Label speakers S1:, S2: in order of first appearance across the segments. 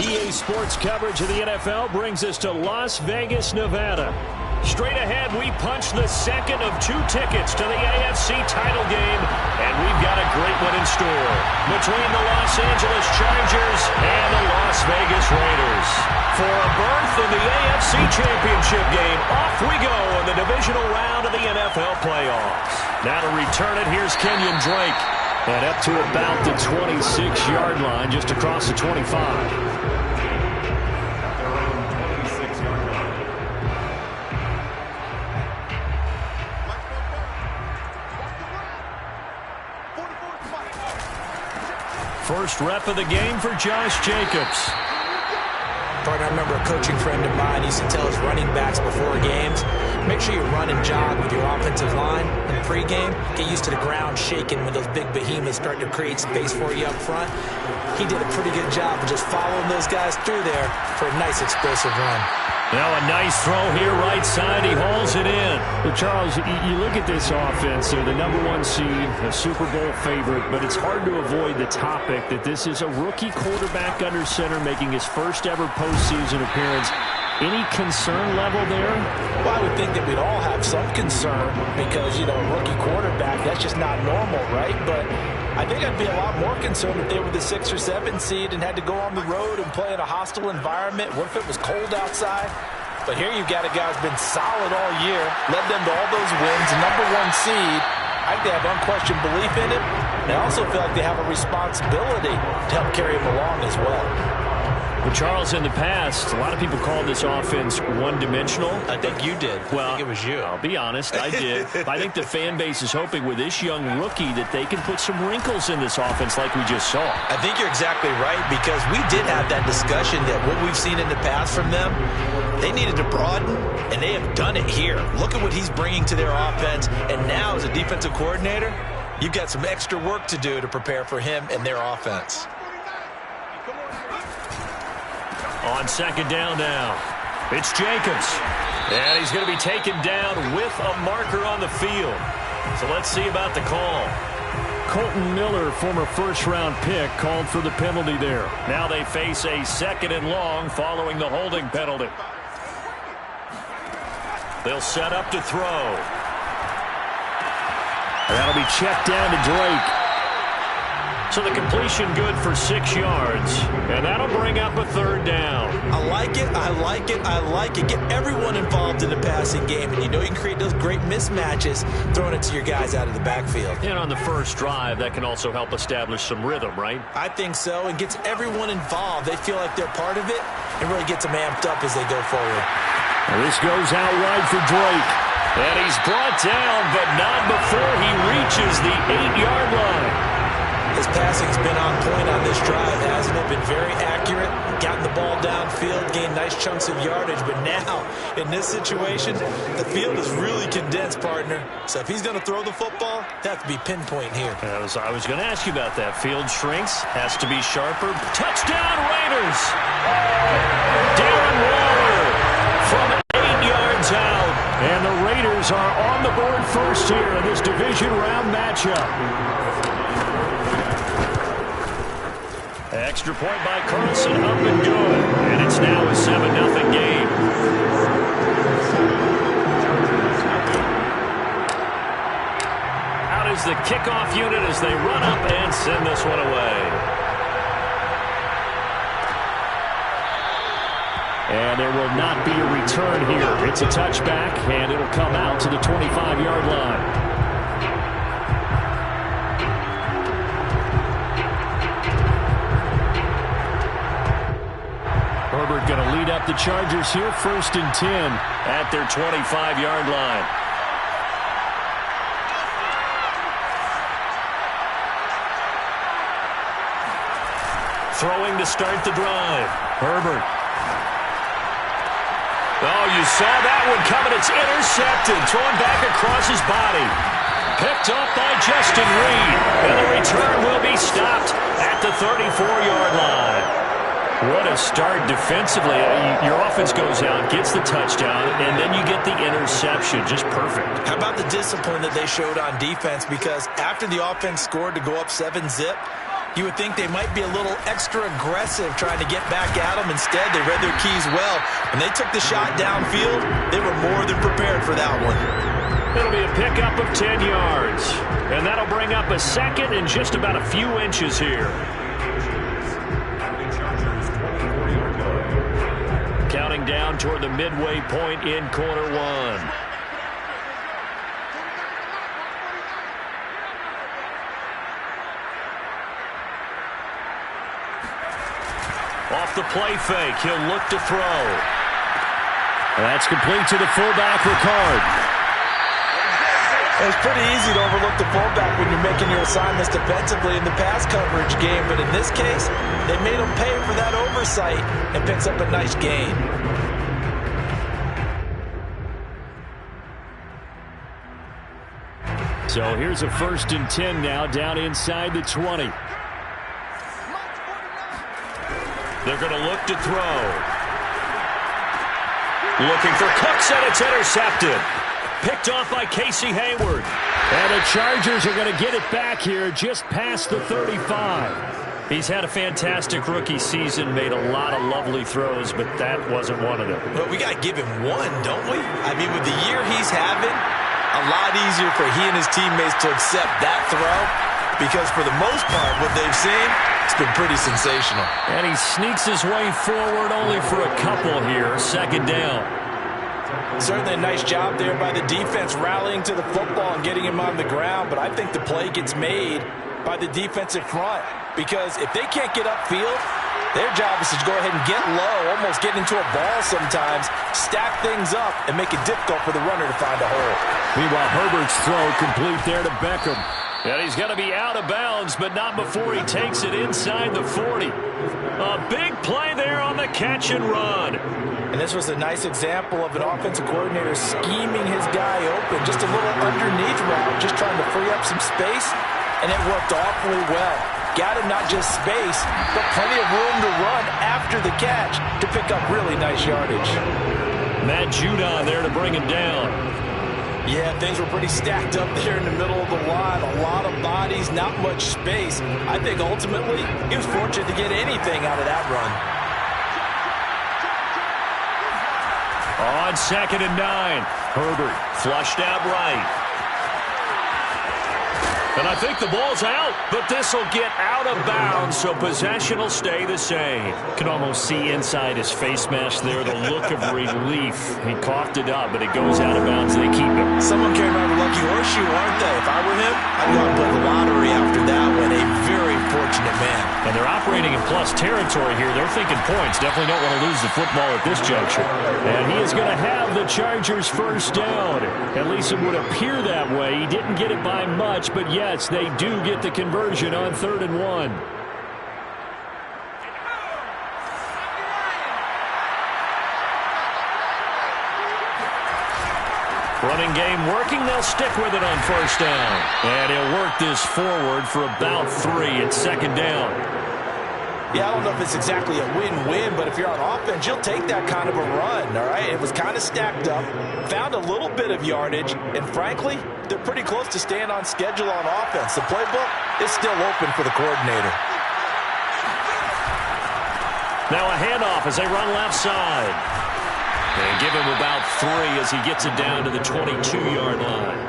S1: EA Sports coverage of the NFL brings us to Las Vegas, Nevada. Straight ahead, we punch the second of 2 tickets to the AFC title game, and we've got a great one in store between the Los Angeles Chargers and the Las Vegas Raiders. For a berth in the AFC Championship game, off we go in the divisional round of the NFL playoffs. Now to return it, here's Kenyon Drake. And up to about the 26-yard line, just across the 25. First rep of the game for Josh Jacobs.
S2: I remember a coaching friend of mine used to tell his running backs before games, make sure you run and jog with your offensive line in pregame. Get used to the ground shaking when those big behemoths start to create space for you up front. He did a pretty good job of just following those guys through there for a nice explosive run.
S1: Now a nice throw here right side. He hauls it in.
S3: Well, Charles, you look at this offense. They're the #1 seed, a Super Bowl favorite, but it's hard to avoid the topic that this is a rookie quarterback under center making his first ever postseason appearance. Any concern level there?
S2: Well, I would think that we'd all have some concern because, rookie quarterback, that's just not normal, right? But I think I'd be a lot more concerned if they were the 6 or 7 seed and had to go on the road and play in a hostile environment. What if it was cold outside? But here you've got a guy who's been solid all year, led them to all those wins, #1 seed. I think they have unquestioned belief in it. And I also feel like they have a responsibility to help carry him along as well.
S1: Well, Charles, in the past, a lot of people called this offense one-dimensional.
S2: I think you did.
S1: Well,
S2: I think it was you.
S1: I'll be honest, I did. I think the fan base is hoping with this young rookie that they can put some wrinkles in this offense like we just saw.
S2: I think you're exactly right because we did have that discussion that what we've seen in the past from them, they needed to broaden, and they have done it here. Look at what he's bringing to their offense, and now as a defensive coordinator, you've got some extra work to do to prepare for him and their offense.
S1: On second down now, it's Jacobs. And he's going to be taken down with a marker on the field. So let's see about the call.
S3: Colton Miller, former first-round pick, called for the penalty there.
S1: Now they face a 2nd and long following the holding penalty. They'll set up to throw. That'll be checked down to Drake. So the completion good for 6 yards. And that'll bring up a 3rd down.
S2: I like it, I like it, I like it. Get everyone involved in the passing game. And you can create those great mismatches throwing it to your guys out of the backfield.
S1: And on the first drive, that can also help establish some rhythm, right?
S2: I think so. And gets everyone involved. They feel like they're part of it and really gets them amped up as they go forward.
S3: Well, this goes out wide for Drake.
S1: And he's brought down, but not before he reaches the 8-yard line.
S2: His passing's been on point on this drive, hasn't it? Been very accurate, gotten the ball downfield, gained nice chunks of yardage. But now, in this situation, the field is really condensed, partner. So if he's going to throw the football, that has to be pinpoint here.
S1: I was going to ask you about that. Field shrinks, has to be sharper. Touchdown, Raiders! Darren Waller from 8 yards out.
S3: And the Raiders are on the board first here in this division round matchup.
S1: Extra point by Carlson, up and good. And it's now a 7-0 game. Out is the kickoff unit as they run up and send this one away.
S3: And there will not be a return here. It's a touchback, and it'll come out to the 25-yard line. Herbert going to lead up the Chargers here, 1st and 10
S1: at their 25-yard line. Throwing to start the drive. Herbert. Oh, you saw that one coming. It's intercepted. Thrown back across his body. Picked up by Justin Reed. And the return will be stopped at the 34-yard line. What a start defensively. Your offense goes out, gets the touchdown, and then you get the interception. Just perfect.
S2: How about the discipline that they showed on defense? Because after the offense scored to go up 7-zip, You would think they might be a little extra aggressive trying to get back at them. Instead, they read their keys well. When they took the shot downfield, they were more than prepared for that one.
S1: It'll be a pickup of 10 yards. And that'll bring up a second and just about a few inches here. Counting down toward the midway point in quarter one. Off the play fake, he'll look to throw. That's complete to the fullback, Ricard.
S2: It's pretty easy to overlook the fullback when you're making your assignments defensively in the pass coverage game, but in this case, they made him pay for that oversight and picks up a nice gain.
S1: So here's a 1st and 10 now, down inside the 20. They're going to look to throw. Looking for Cooks, and it's intercepted. Picked off by Casey Hayward. And the Chargers are going to get it back here just past the 35. He's had a fantastic rookie season, made a lot of lovely throws, but that wasn't one of them.
S2: Well, we got to give him one, don't we? I mean, with the year he's having, a lot easier for he and his teammates to accept that throw, because for the most part, what they've seen, it's been pretty sensational.
S1: And he sneaks his way forward only for a couple here. 2nd down.
S2: Certainly a nice job there by the defense rallying to the football and getting him on the ground, but I think the play gets made by the defensive front, because if they can't get upfield, their job is to go ahead and get low, almost get into a ball sometimes, stack things up, and make it difficult for the runner to find a hole.
S1: Meanwhile, Herbert's throw complete there to Beckham. And he's going to be out of bounds, but not before he takes it inside the 40. A big play there on the catch and run.
S2: And this was a nice example of an offensive coordinator scheming his guy open. Just a little underneath route, just trying to free up some space, and it worked awfully well. Got him not just space, but plenty of room to run after the catch to pick up really nice yardage.
S1: Matt Judon there to bring him down.
S2: Yeah, things were pretty stacked up there in the middle of the line. A lot of bodies, not much space. I think ultimately he was fortunate to get anything out of that run.
S1: On 2nd and 9, Herbert flushed out right. And I think the ball's out, but this will get out of bounds, so possession will stay the same. Can almost see inside his face mask there the look of relief. He coughed it up, but it goes out of bounds. They keep it.
S2: Someone came out with a lucky horseshoe, aren't they? If I were him, I'd go out and play the lottery after that one. A very fortunate man.
S1: And they're operating in plus territory here. They're thinking points. Definitely don't want to lose the football at this juncture. And he is going to have the Chargers 1st down. At least it would appear that way. He didn't get it by much, but yes, they do get the conversion on 3rd and 1. Running game working. They'll stick with it on 1st down. And he'll work this forward for about 3 at 2nd down.
S2: Yeah, I don't know if it's exactly a win-win, but if you're on offense, you'll take that kind of a run, all right? It was kind of stacked up, found a little bit of yardage, and frankly, they're pretty close to staying on schedule on offense. The playbook is still open for the coordinator.
S1: Now a handoff as they run left side. And give him about 3 as he gets it down to the 22-yard line.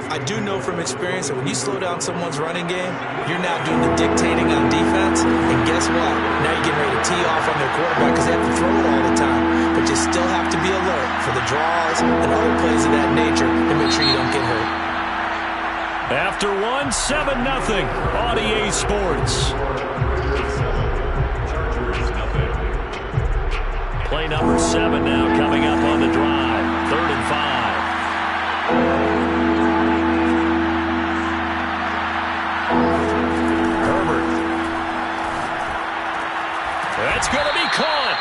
S2: I do know from experience that when you slow down someone's running game, you're now doing the dictating on defense, and guess what? Now you're getting ready to tee off on their quarterback because they have to throw it all the time. But you still have to be alert for the draws and other plays of that nature to make sure you don't get hurt.
S1: After 1, 7-0 on EA Sports. Play number 7 now coming up on the drive. 3rd and 5. Herbert. That's going to be caught.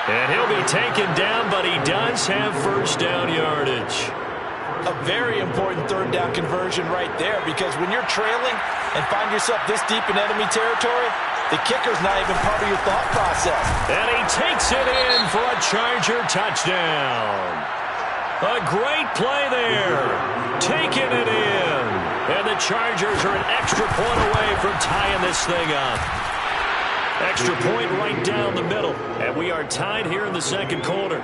S1: And he'll be taken down, but he does have 1st down yardage.
S2: A very important 3rd down conversion right there, because when you're trailing and find yourself this deep in enemy territory, the kicker's not even part of your thought process.
S1: And he takes it in for a Charger touchdown. A great play there. Taking it in. And the Chargers are an extra point away from tying this thing up. Extra point right down the middle. And we are tied here in the second quarter.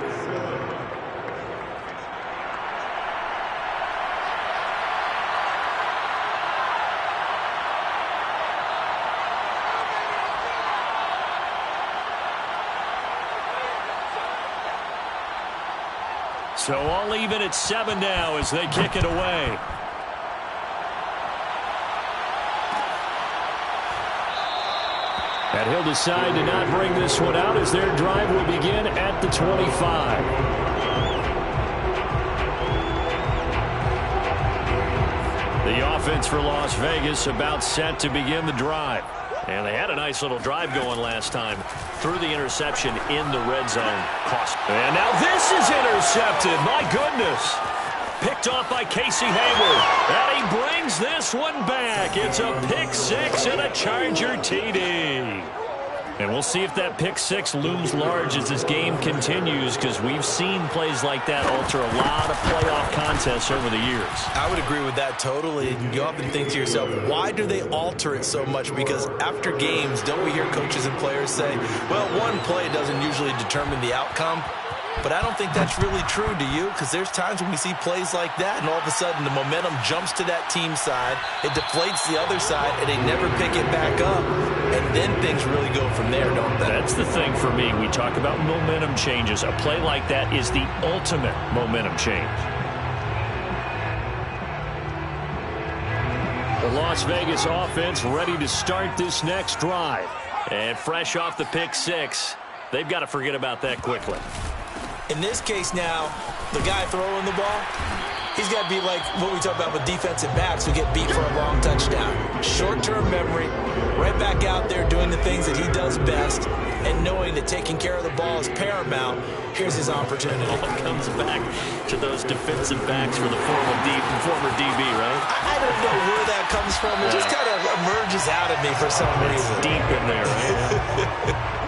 S1: So all even at 7 now as they kick it away. And he'll decide to not bring this one out as their drive will begin at the 25. The offense for Las Vegas about set to begin the drive. And they had a nice little drive going last time. Threw the interception in the red zone. Cost. And now this is intercepted. My goodness. Picked off by Casey Hayward. And he brings this one back. It's a pick six and a Charger TD. And we'll see if that pick six looms large as this game continues, because we've seen plays like that alter a lot of playoff contests over the years.
S2: I would agree with that totally. You often think to yourself, why do they alter it so much? Because after games, don't we hear coaches and players say, well, one play doesn't usually determine the outcome? But I don't think that's really true, do you? Because there's times when we see plays like that, and all of a sudden the momentum jumps to that team side, it deflates the other side, and they never pick it back up. And then things really go from there, don't they?
S1: That's the thing for me. We talk about momentum changes. A play like that is the ultimate momentum change. The Las Vegas offense ready to start this next drive. And fresh off the pick six, they've got to forget about that quickly.
S2: In this case now, the guy throwing the ball, he's got to be like what we talk about with defensive backs who get beat for a long touchdown. Short-term memory, right back out there doing the things that he does best, and knowing that taking care of the ball is paramount. Here's his opportunity.
S1: All comes back to those defensive backs for the former DB, right?
S2: I don't know where that comes from. It just kind of emerges out of me for some reason.
S1: Deep in there, right?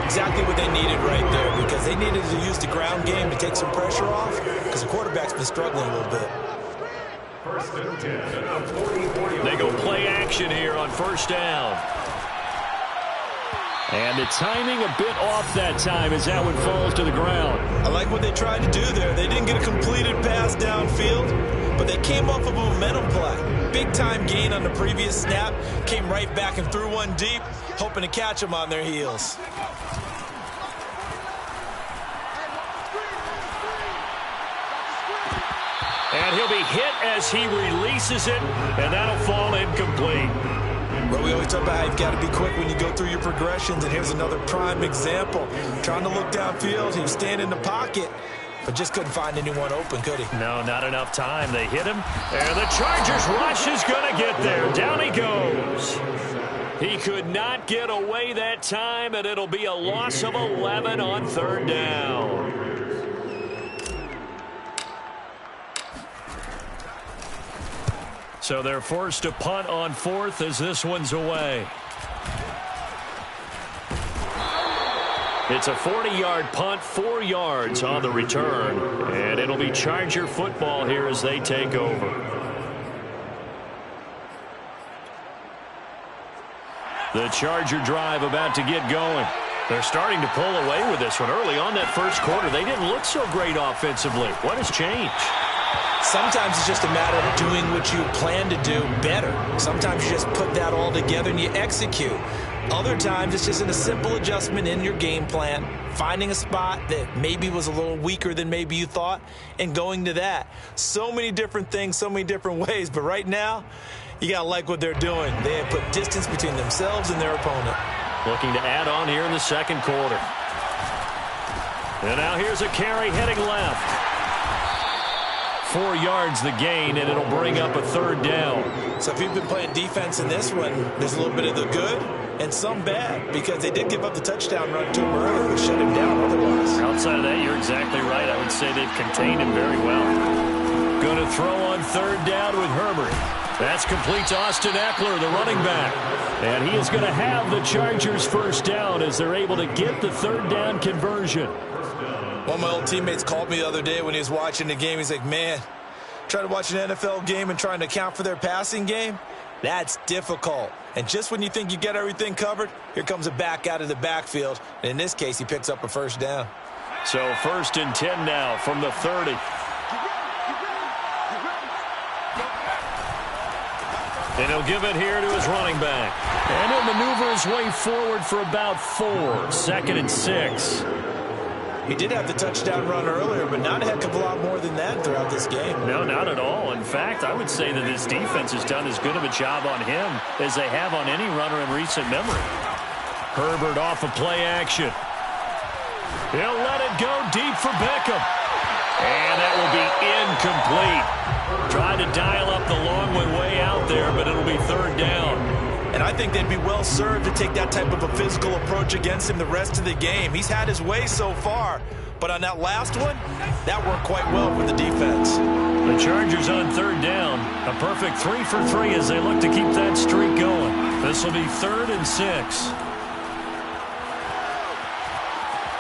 S2: Exactly what they needed right there, because they needed to use the ground game to take some pressure off, because the quarterback's been struggling a little bit.
S1: They go play action here on first down. And the timing a bit off that time as that one falls to the ground.
S2: I like what they tried to do there. They didn't get a completed pass downfield, but they came off of a momentum play. Big-time gain on the previous snap, came right back and threw one deep, hoping to catch them on their heels.
S1: And he'll be hit as he releases it, and that'll fall incomplete.
S2: But we always talk about how you've got to be quick when you go through your progressions, and here's another prime example. Trying to look downfield, he was standing in the pocket, but just couldn't find anyone open, could he?
S1: No, not enough time. They hit him, and the Chargers rush is going to get there. Down he goes. He could not get away that time, and it'll be a loss of 11 on third down. So they're forced to punt on fourth as this one's away. It's a 40-yard punt, 4 yards on the return. And it'll be Charger football here as they take over. The Charger drive about to get going. They're starting to pull away with this one. Early on that first quarter, they didn't look so great offensively. What has changed?
S2: Sometimes it's just a matter of doing what you plan to do better. Sometimes you just put that all together and you execute. Other times it's just a simple adjustment in your game plan, finding a spot that maybe was a little weaker than maybe you thought, and going to that. So many different things, so many different ways, but right now, you got to like what they're doing. They have put distance between themselves and their opponent.
S1: Looking to add on here in the second quarter. And now here's a carry heading left. 4 yards the gain, and it'll bring up a third down.
S2: So if you've been playing defense in this one, there's a little bit of the good and some bad, because they did give up the touchdown run to him earlier, but shut him down otherwise.
S1: Outside of that, you're exactly right. I would say they've contained him very well. Going to throw on third down with Herbert. That's complete to Austin Eckler, the running back. And he is going to have the Chargers first down as they're able to get the third down conversion.
S2: One of my old teammates called me the other day when he was watching the game. He's like, man, Trying to watch an NFL game and trying to account for their passing game? That's difficult. And just when you think you get everything covered, here comes a back out of the backfield. And in this case, he picks up a first down.
S1: So 1st and 10 now from the 30. And he'll give it here to his running back. And he'll maneuver his way forward for about 4. 2nd and 6.
S2: He did have the touchdown run earlier, but not a heck of a lot more than that throughout this game.
S1: No, not at all. In fact, I would say that this defense has done as good of a job on him as they have on any runner in recent memory. Herbert off of play action. He'll let it go deep for Beckham. And that will be incomplete. Tried to dial up the long way out there, but it'll be 3rd down.
S2: And I think they'd be well served to take that type of a physical approach against him the rest of the game. He's had his way so far, but on that last one, that worked quite well for the defense.
S1: The Chargers on 3rd down. A perfect 3 for 3 as they look to keep that streak going. This will be 3rd and 6.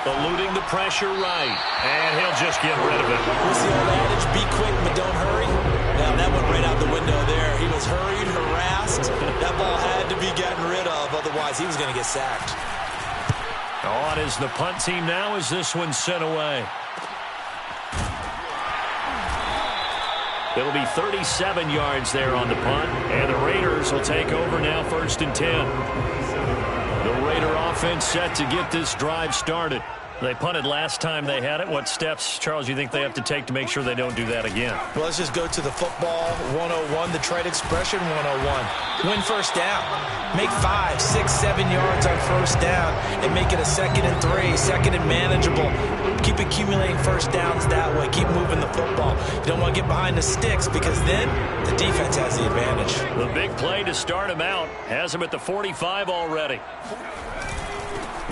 S1: Eluding the pressure right. And he'll just get rid of it.
S2: What's the old adage? Be quick, but don't hurry. Now, that went right out the window there. He was hurried, harassed. That ball had to be gotten rid of. Otherwise, he was going to get sacked.
S1: On is the punt team now as this one's sent away. It'll be 37 yards there on the punt. And the Raiders will take over now 1st and 10. The Raider offense set to get this drive started. They punted last time they had it. What steps, Charles, you think they have to take to make sure they don't do that again?
S2: Well, let's just go to the football 101, the trade expression 101. Win first down. Make 5, 6, 7 yards on first down and make it a 2nd and 3, 2nd and manageable. Keep accumulating first downs that way. Keep moving the football. You don't want to get behind the sticks because then the defense has the advantage.
S1: The big play to start him out has him at the 45 already.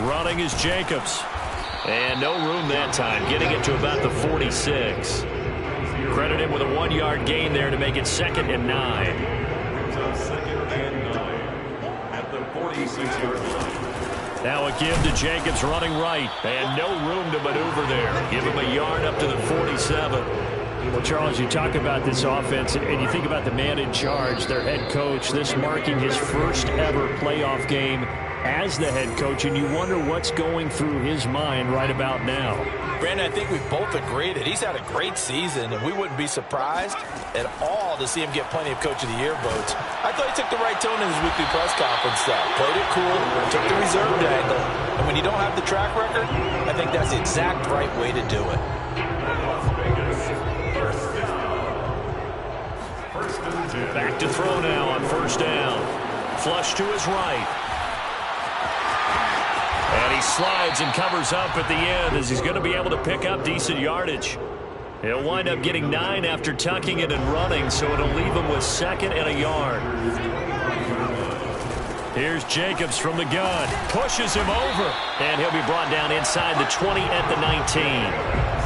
S1: Running is Jacobs. And no room that time, getting it to about the 46. Credit him with a 1-yard gain there to make it 2nd and 9.
S4: At the 46-yard line.
S1: Now a give to Jacobs running right. And no room to maneuver there. Give him a yard up to the 47.
S3: Well, Charles, you talk about this offense, and you think about the man in charge, their head coach, this marking his first ever playoff game as the head coach, and you wonder what's going through his mind right about now.
S2: Brandon, I think we both agree that he's had a great season, and we wouldn't be surprised at all to see him get plenty of Coach of the Year votes. I thought he took the right tone in his weekly press conference, though. Played it cool, took the reserved angle, and when you don't have the track record, I think that's the exact right way to do it.
S1: Back to throw now on first down. Flush to his right. And he slides and covers up at the end as he's going to be able to pick up decent yardage. He'll wind up getting 9 after tucking it and running, so it'll leave him with 2nd and a yard. Here's Jacobs from the gun. Pushes him over. And he'll be brought down inside the 20 at the 19.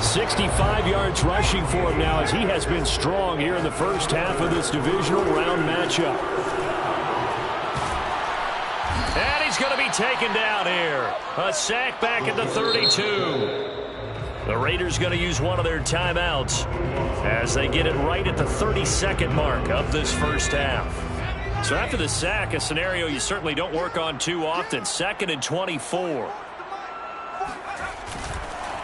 S3: 65 yards rushing for him now as he has been strong here in the first half of this divisional round matchup.
S1: And he's going to be taken down here. A sack back at the 32. The Raiders going to use one of their timeouts as they get it right at the 32nd mark of this first half. So after the sack, a scenario you certainly don't work on too often. 2nd and 24.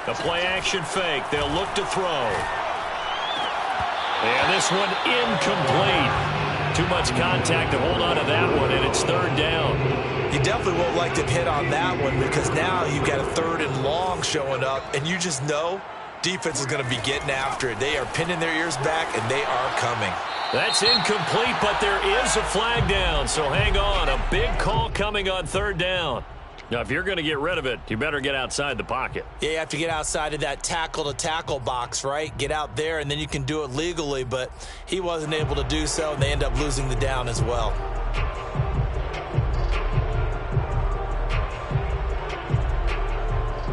S1: The play action fake. They'll look to throw. And this one incomplete. Too much contact to hold on to that one, and it's 3rd down.
S2: You definitely won't like to hit on that one because now you've got a 3rd and long showing up, and you just know defense is going to be getting after it. They are pinning their ears back, and they are coming.
S1: That's incomplete, but there is a flag down, so hang on. A big call coming on 3rd down. Now, if you're going to get rid of it, you better get outside the pocket.
S2: Yeah, you have to get outside of that tackle-to-tackle box, right? Get out there, and then you can do it legally, but he wasn't able to do so, and they end up losing the down as well.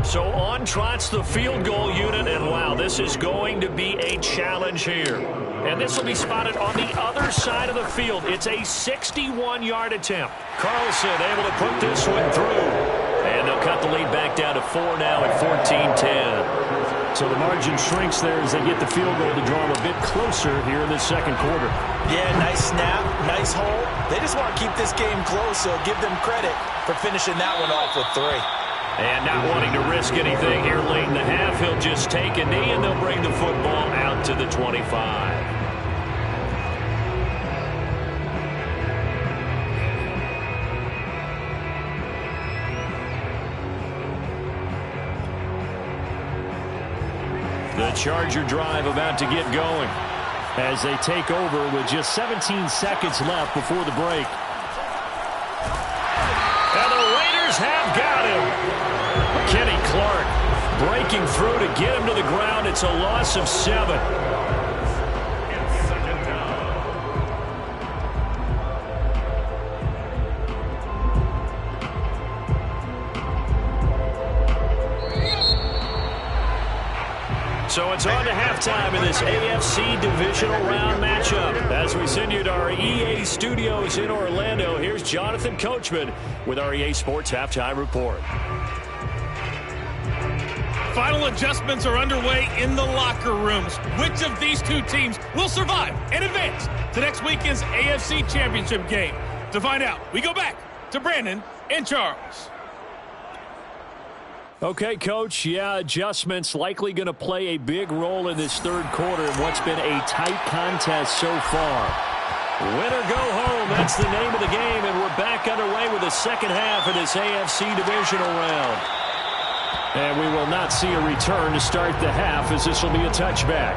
S1: So on trots the field goal unit, and wow, this is going to be a challenge here. And this will be spotted on the other side of the field. It's a 61-yard attempt. Carlson able to put this one through. And they'll cut the lead back down to 4 now at 14-10.
S3: So the margin shrinks there as they get the field goal to draw them a bit closer here in the second quarter.
S2: Yeah, nice snap, nice hold. They just want to keep this game close, so give them credit for finishing that one off with 3.
S1: And not wanting to risk anything here late in the half, he'll just take a knee and they'll bring the football out to the 25. The Charger drive about to get going as they take over with just 17 seconds left before the break. And the Raiders have got him. Kenny Clark breaking through to get him to the ground. It's a loss of 7. So it's on to halftime in this AFC divisional round matchup. As we send you to our EA studios in Orlando, here's Jonathan Coachman with our EA Sports Halftime Report.
S5: Final adjustments are underway in the locker rooms. Which of these two teams will survive and advance to next weekend's AFC Championship game? To find out, we go back to Brandon and Charles.
S3: Okay, Coach, adjustments likely going to play a big role in this third quarter in what's been a tight contest so far. Win or go home, that's the name of the game, and we're back underway with the second half of this AFC divisional round. And we will not see a return to start the half, as this will be a touchback.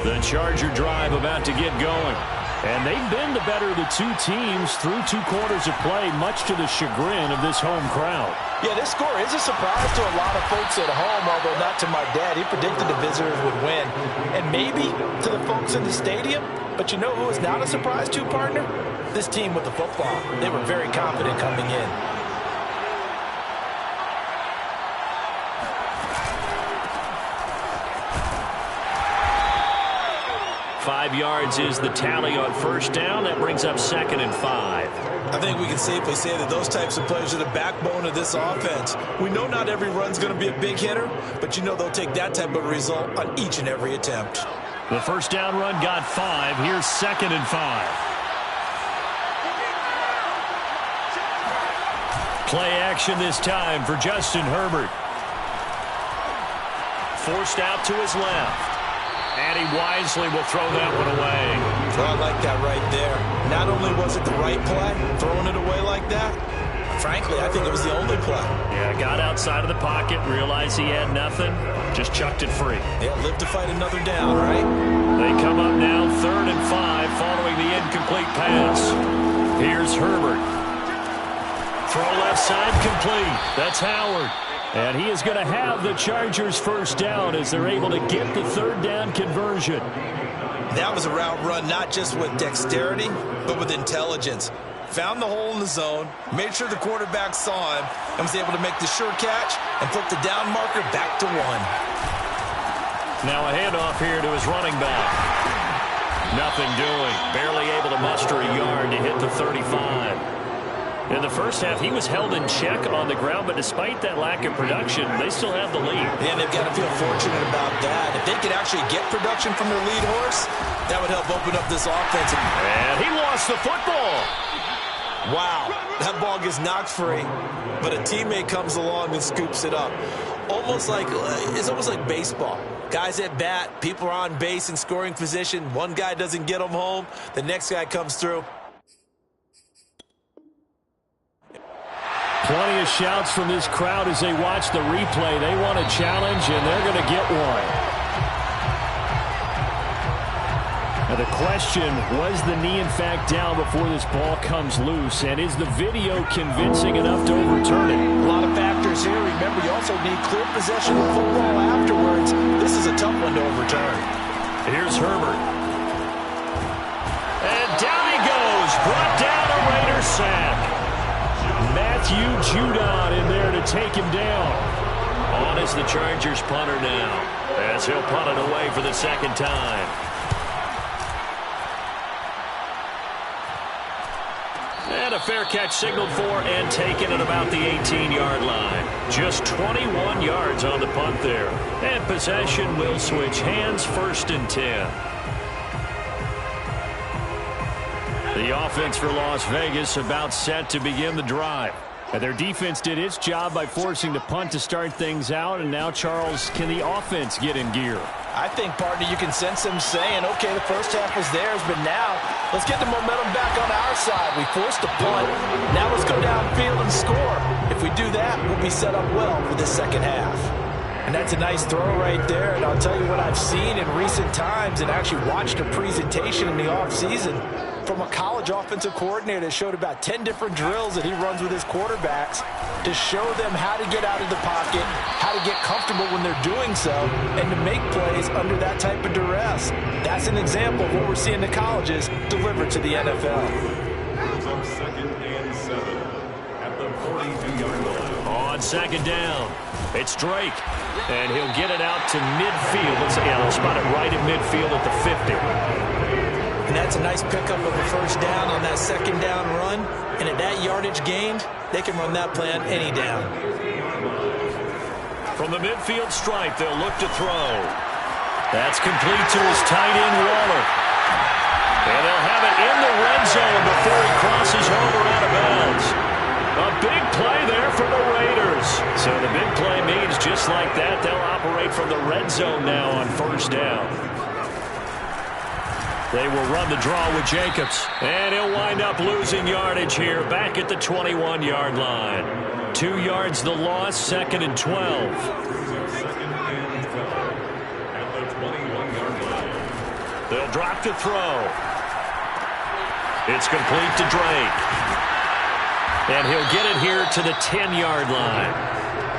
S3: The Charger drive about to get going. And they've been the better of the two teams through 2 quarters of play, much to the chagrin of this home crowd.
S2: Yeah, this score is a surprise to a lot of folks at home, although not to my dad. He predicted the visitors would win. And maybe to the folks in the stadium. But you know who is not a surprise to, partner? This team with the football. They were very confident coming in.
S1: 5 yards is the tally on first down. That brings up 2nd and 5.
S2: I think we can safely say that those types of players are the backbone of this offense. We know not every run's going to be a big hitter, but you know they'll take that type of result on each and every attempt.
S3: The first down run got 5. Here's 2nd and 5. Play action this time for Justin Herbert. Forced out to his left. And he wisely will throw that one away.
S2: I like that right there. Not only was it the right play, throwing it away like that, frankly, I think it was the only play.
S3: Yeah, got outside of the pocket, realized he had nothing, just chucked it free.
S2: Yeah, live to fight another down, right?
S3: They come up now 3rd and 5 following the incomplete pass. Here's Herbert. Throw left side complete. That's Howard. And he is going to have the Chargers first down as they're able to get the 3rd down conversion.
S2: That was a route run not just with dexterity, but with intelligence. Found the hole in the zone, made sure the quarterback saw him, and was able to make the sure catch and flip the down marker back to 1.
S3: Now a handoff here to his running back. Nothing doing. Barely able to muster a yard to hit the 35. In the first half, he was held in check on the ground, but despite that lack of production, they still have the lead.
S2: And they've got to feel fortunate about that. If they could actually get production from their lead horse, that would help open up this offense.
S1: And he lost the football.
S2: Wow, that ball gets knocked free, but a teammate comes along and scoops it up. It's almost like baseball. Guys at bat, people are on base in scoring position. One guy doesn't get them home. The next guy comes through.
S3: Plenty of shouts from this crowd as they watch the replay. They want a challenge, and they're going to get one. Now the question, was the knee in fact down before this ball comes loose? And is the video convincing enough to overturn it?
S2: A lot of factors here. Remember, you also need clear possession of football afterwards. This is a tough one to overturn.
S3: Here's Herbert.
S1: And down he goes. Brought down a Raider sack.
S3: Matthew Judon in there to take him down.
S1: On is the Chargers punter now, as he'll punt it away for the 2nd time. And a fair catch signaled for and taken at about the 18-yard line. Just 21 yards on the punt there. And possession will switch hands, 1st and 10. The offense for Las Vegas about set to begin the drive. And their defense did its job by forcing the punt to start things out. And now, Charles, can the offense get in gear?
S2: I think, partner, you can sense them saying, okay, the first half was theirs, but now let's get the momentum back on our side. We forced a punt. Now let's go downfield and score. If we do that, we'll be set up well for the second half. And that's a nice throw right there. And I'll tell you what I've seen in recent times and actually watched a presentation in the offseason from a college offensive coordinator that showed about 10 different drills that he runs with his quarterbacks to show them how to get out of the pocket, how to get comfortable when they're doing so, and to make plays under that type of duress. That's an example of what we're seeing the colleges deliver to the NFL.
S4: On 2nd and 7 at the 42-yard line.
S1: On 2nd down, it's Drake. And he'll get it out to midfield. They'll spot it right at midfield at the 50.
S2: And that's a nice pickup of a first down on that 2nd down run. And at that yardage gained, they can run that play on any down.
S1: From the midfield stripe, they'll look to throw. That's complete to his tight end, Waller. And they'll have it in the red zone before he crosses over out of bounds. A big play there for the Raiders. So the big play means just like that, they'll operate from the red zone now on 1st down. They will run the draw with Jacobs. And he'll wind up losing yardage here back at the 21-yard line. 2 yards the loss, 2nd and 12.
S4: 2nd and 12 at the 21-yard line.
S1: They'll drop to throw. It's complete to Drake. And he'll get it here to the 10-yard line.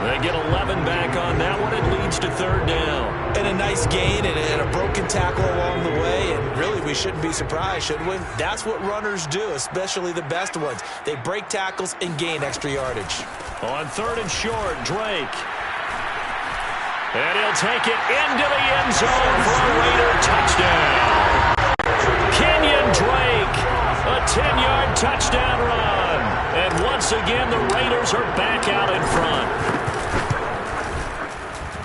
S1: They get 11 back on that one. It leads to 3rd down.
S2: And a nice gain and a broken tackle along the way. And really, we shouldn't be surprised, should we? That's what runners do, especially the best ones. They break tackles and gain extra yardage.
S1: On 3rd and short, Drake. And he'll take it into the end zone for a Raider touchdown. Kenyon Drake, a 10-yard touchdown run. And once again, the Raiders are back out in front.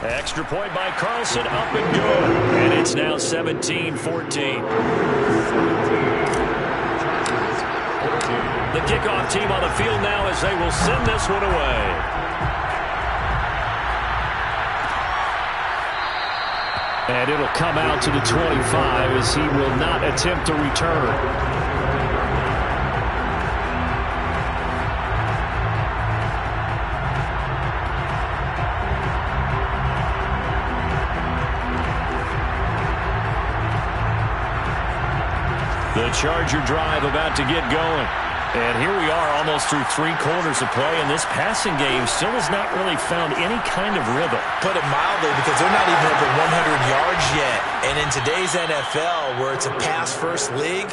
S1: Extra point by Carlson, up and good. And it's now 17-14. The kickoff team on the field now as they will send this one away. And it'll come out to the 25 as he will not attempt to return. The Charger drive about to get going. And here we are almost through 3 quarters of play, and this passing game still has not really found any kind of rhythm.
S2: Put it mildly, because they're not even over 100 yards yet. And in today's NFL, where it's a pass-first league,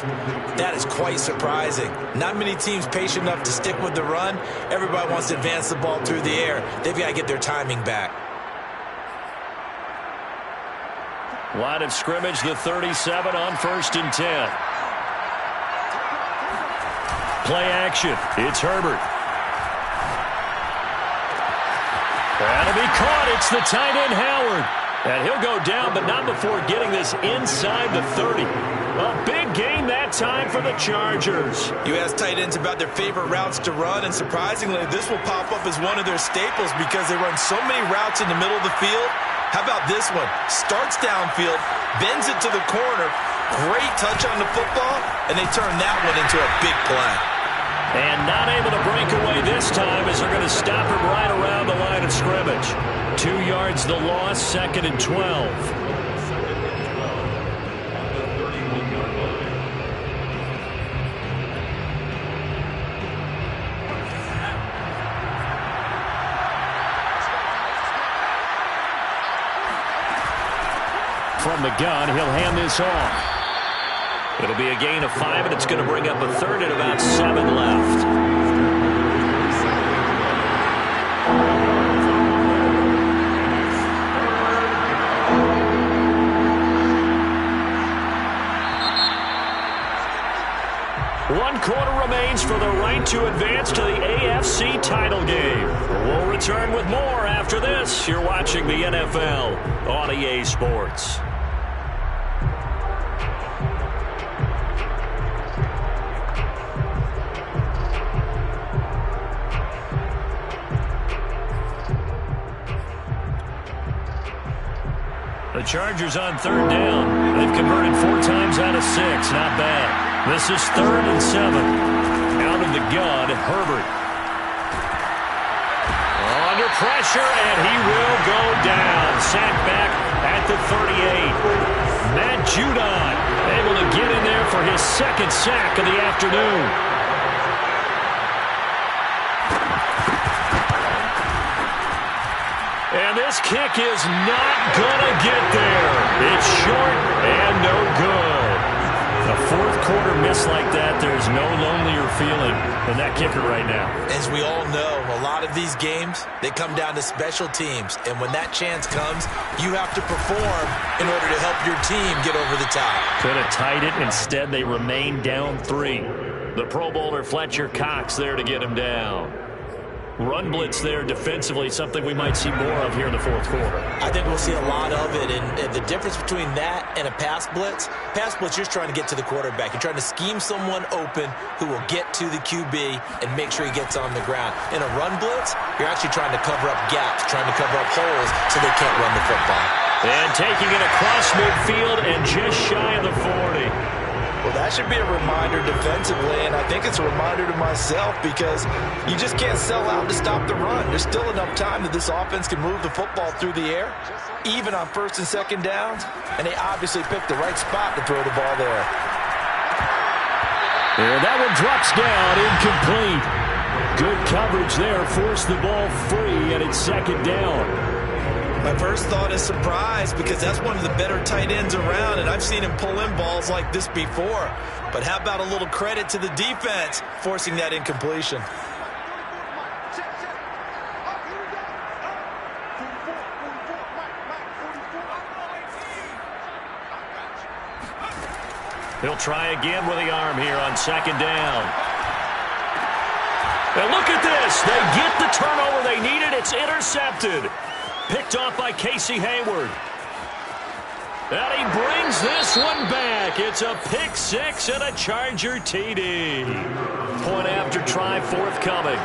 S2: that is quite surprising. Not many teams patient enough to stick with the run. Everybody wants to advance the ball through the air. They've got to get their timing back.
S1: Line of scrimmage, the 37 on 1st and 10. Play action. It's Herbert. That'll be caught. It's the tight end, Howard. And he'll go down, but not before getting this inside the 30. A big gain that time for the Chargers.
S2: You ask tight ends about their favorite routes to run, and surprisingly, this will pop up as one of their staples because they run so many routes in the middle of the field. How about this one? Starts downfield, bends it to the corner. Great touch on the football, and they turn that one into a big play.
S1: And not able to break away this time as they're going to stop him right around the line of scrimmage. 2 yards the loss, 2nd and 12. From the gun, he'll hand this off. It'll be a gain of 5, and it's going to bring up a 3rd and about 7 left. 1 quarter remains for the right to advance to the AFC title game. We'll return with more after this. You're watching the NFL on EA Sports. The Chargers on 3rd down. They've converted 4 times out of 6. Not bad. This is 3rd and 7. Out of the gun, Herbert. Under pressure, and he will go down. Sacked back at the 38. Matt Judon able to get in there for his 2nd sack of the afternoon. And this kick is not going to get there. It's short and no good. A 4th quarter miss like that, there's no lonelier feeling than that kicker right now.
S2: As we all know, a lot of these games, they come down to special teams. And when that chance comes, you have to perform in order to help your team get over the top.
S1: Could have tied it. Instead, they remain down 3. The Pro Bowler Fletcher Cox there to get him down. Run blitz there defensively, something we might see more of here in the 4th quarter.
S2: I think we'll see a lot of it, and the difference between that and a pass blitz, you're just trying to get to the quarterback. You're trying to scheme someone open who will get to the QB and make sure he gets on the ground. In a run blitz, you're actually trying to cover up gaps, trying to cover up holes so they can't run the football.
S1: And taking it across midfield and just shy of the 40.
S2: Well, that should be a reminder defensively, and I think it's a reminder to myself because you just can't sell out to stop the run. There's still enough time that this offense can move the football through the air, even on 1st and 2nd downs, and they obviously picked the right spot to throw the ball there.
S1: And that one drops down, incomplete. Good coverage there, forced the ball free, and it's 2nd down.
S2: My first thought is surprise because that's one of the better tight ends around, and I've seen him pull in balls like this before. But how about a little credit to the defense forcing that incompletion?
S1: He'll try again with the arm here on 2nd down. And look at this. They get the turnover they needed. It's intercepted. Picked off by Casey Hayward. And he brings this one back. It's a pick 6 and a Charger TD. Point after try forthcoming.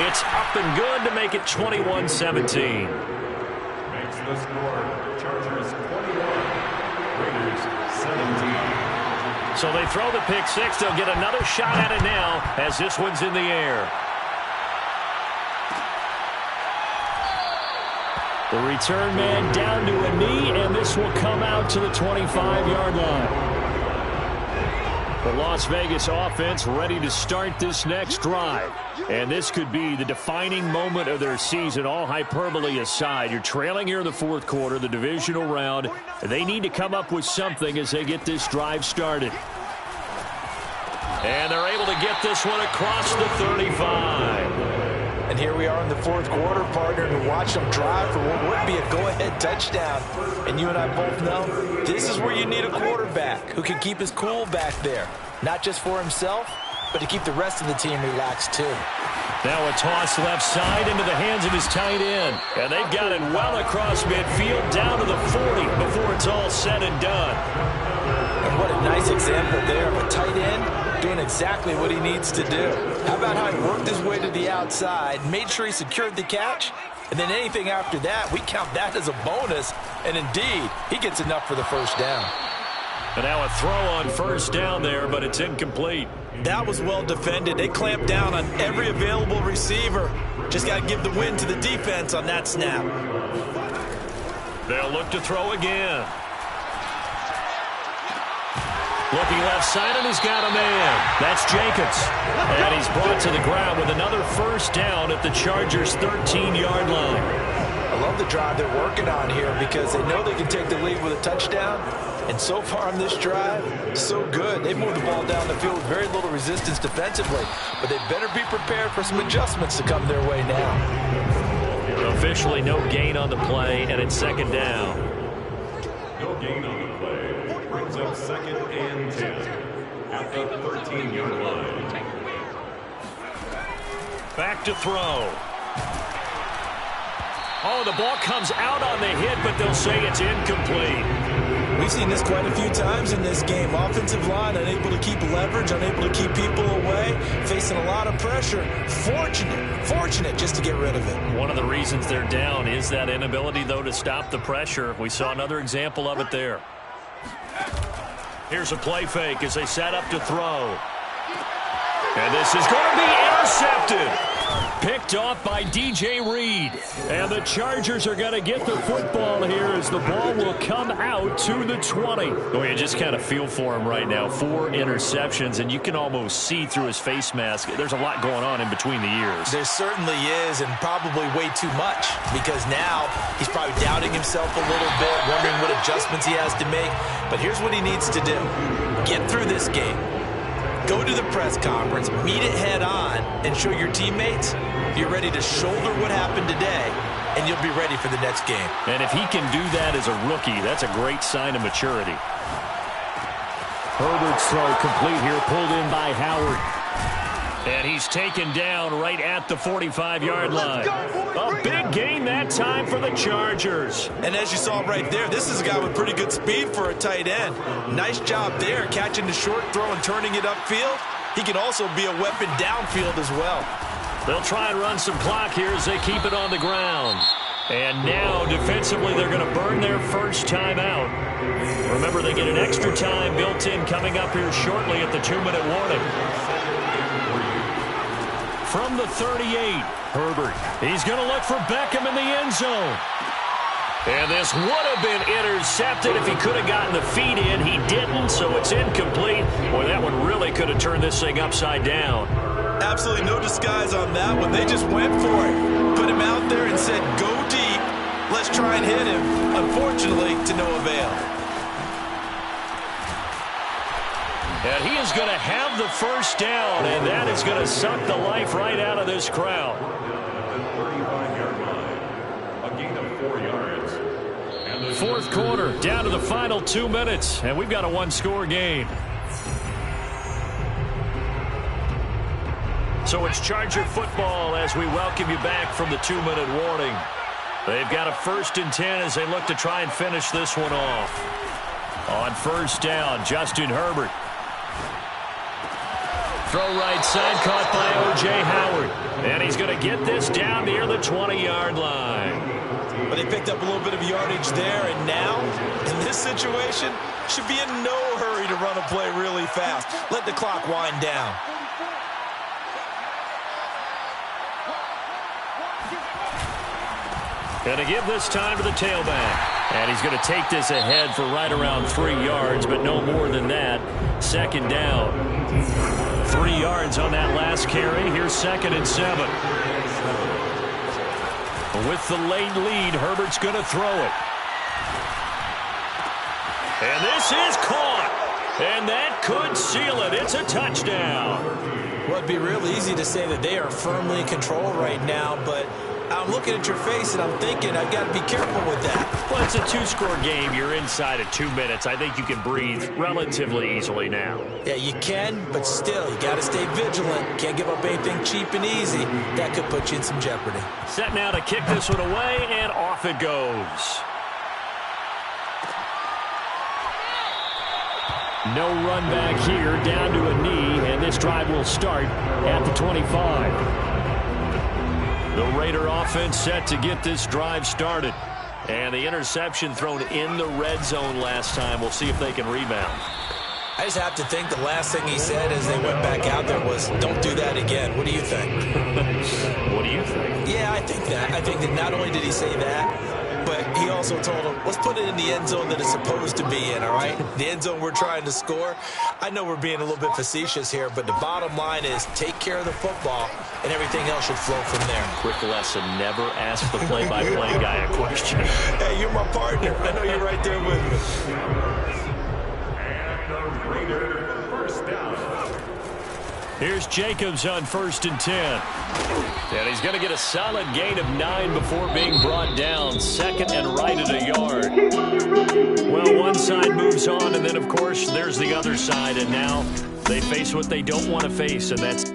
S1: It's up and good to make it 21-17.
S4: Makes the score Chargers 21, Raiders 17.
S1: So they throw the pick 6. They'll get another shot at it now as this one's in the air. The return man down to a knee, and this will come out to the 25-yard line. The Las Vegas offense ready to start this next drive. And this could be the defining moment of their season, all hyperbole aside. You're trailing here in the 4th quarter, the divisional round. They need to come up with something as they get this drive started. And they're able to get this one across the 35.
S2: And here we are in the 4th quarter, partner, to watch them drive for what would be a go-ahead touchdown. And you and I both know this is where you need a quarterback who can keep his cool back there. Not just for himself, but to keep the rest of the team relaxed too.
S1: Now a toss left side into the hands of his tight end. And they've got it well across midfield down to the 40 before it's all said and done.
S2: And what a nice example there of a tight end doing exactly what he needs to do. How about how he worked his way to the outside, made sure he secured the catch, and then anything after that, we count that as a bonus. And indeed, he gets enough for the 1st down.
S1: And now a throw on 1st down there, but it's incomplete.
S2: That was well defended. They clamped down on every available receiver. Just got to give the win to the defense on that snap.
S1: They'll look to throw again. Looking left side, and he's got a man. That's Jacobs. And he's brought to the ground with another 1st down at the Chargers' 13-yard line.
S2: I love the drive they're working on here because they know they can take the lead with a touchdown. And so far on this drive, so good. They've moved the ball down the field with very little resistance defensively. But they better be prepared for some adjustments to come their way now.
S1: Officially no gain on the play, and it's 2nd down.
S4: No gain on the play. Brings up on 2nd and 10 at the 13-yard line.
S1: Back to throw. Oh, the ball comes out on the hit, but they'll say it's incomplete.
S2: We've seen this quite a few times in this game. Offensive line unable to keep leverage, unable to keep people away, facing a lot of pressure. Fortunate just to get rid of it.
S3: One of the reasons they're down is that inability, though, to stop the pressure. We saw another example of it there.
S1: Here's a play fake as they set up to throw. And this is going to be intercepted. Picked off by DJ Reed. And the Chargers are going to get the football here as the ball will come out to the 20.
S3: Well, you just kind of feel for him right now. 4 interceptions, and you can almost see through his face mask. There's a lot going on in between the ears.
S2: There certainly is, and probably way too much, because now he's probably doubting himself a little bit, wondering what adjustments he has to make. But here's what he needs to do. Get through this game. Go to the press conference, meet it head on, and show your teammates you're ready to shoulder what happened today, and you'll be ready for the next game.
S3: And if he can do that as a rookie, that's a great sign of maturity.
S1: Herbert's throw complete here, pulled in by Howard. And he's taken down right at the 45-yard line. A big gain that time for the Chargers.
S2: And as you saw right there, this is a guy with pretty good speed for a tight end. Nice job there, catching the short throw and turning it upfield. He can also be a weapon downfield as well.
S1: They'll try and run some clock here as they keep it on the ground. And now, defensively, they're going to burn their first time out. Remember, they get an extra time built in coming up here shortly at the 2-minute warning. From the 38, Herbert. He's going to look for Beckham in the end zone. And this would have been intercepted if he could have gotten the feet in. He didn't, so it's incomplete. Boy, that one really could have turned this thing upside down.
S2: Absolutely no disguise on that one. They just went for it. Put him out there and said, go deep. Let's try and hit him. Unfortunately, to no avail.
S1: And he is going to have the first down, and that is going to suck the life right out of this crowd.
S4: At the 35-yard line, a gain of 4 yards. And the
S1: Fourth quarter, down to the final 2 minutes, and we've got a one-score game. So it's Charger football as we welcome you back from the 2-minute warning. They've got a 1st and 10 as they look to try and finish this one off. On first down, Justin Herbert. Throw right side, caught by O.J. Howard. And he's going to get this down near the 20-yard line.
S2: But they picked up a little bit of yardage there, and now, in this situation, should be in no hurry to run a play really fast. Let the clock wind down.
S1: Going to give this time to the tailback. And he's going to take this ahead for right around 3 yards, but no more than that. 2nd down. 3 yards on that last carry. Here's 2nd and 7. With the late lead, Herbert's going to throw it. And this is caught. And that could seal it. It's a touchdown.
S2: Well, it'd be real easy to say that they are firmly in control right now, but I'm looking at your face and I'm thinking I've got to be careful with that.
S1: Well, it's a 2-score game. You're inside of 2 minutes. I think you can breathe relatively easily now.
S2: Yeah, you can, but still, you got to stay vigilant. Can't give up anything cheap and easy. That could put you in some jeopardy.
S1: Set now to kick this one away, and off it goes. No run back here, down to a knee, and this drive will start at the 25. The Raider offense set to get this drive started. And the interception thrown in the red zone last time. We'll see if they can rebound.
S2: I just have to think the last thing he said as they went back out there was, don't do that again. What do you think?
S1: What do you think?
S2: Yeah, I think that. I think that not only did he say that, but he also told him, let's put it in the end zone that it's supposed to be in, all right? The end zone we're trying to score. I know we're being a little bit facetious here, but the bottom line is take care of the football, and everything else should flow from there.
S1: Quick lesson, never ask the play-by-play guy a question.
S2: Hey, you're my partner. I know you're right there with me.
S4: And the Raider first down.
S1: Here's Jacobs on 1st and 10. And he's going to get a solid gain of 9 before being brought down. 2nd and right at a yard. Well, one side
S3: side moves on, and then, of course, there's the other side, and now they face what they don't want to face, and that's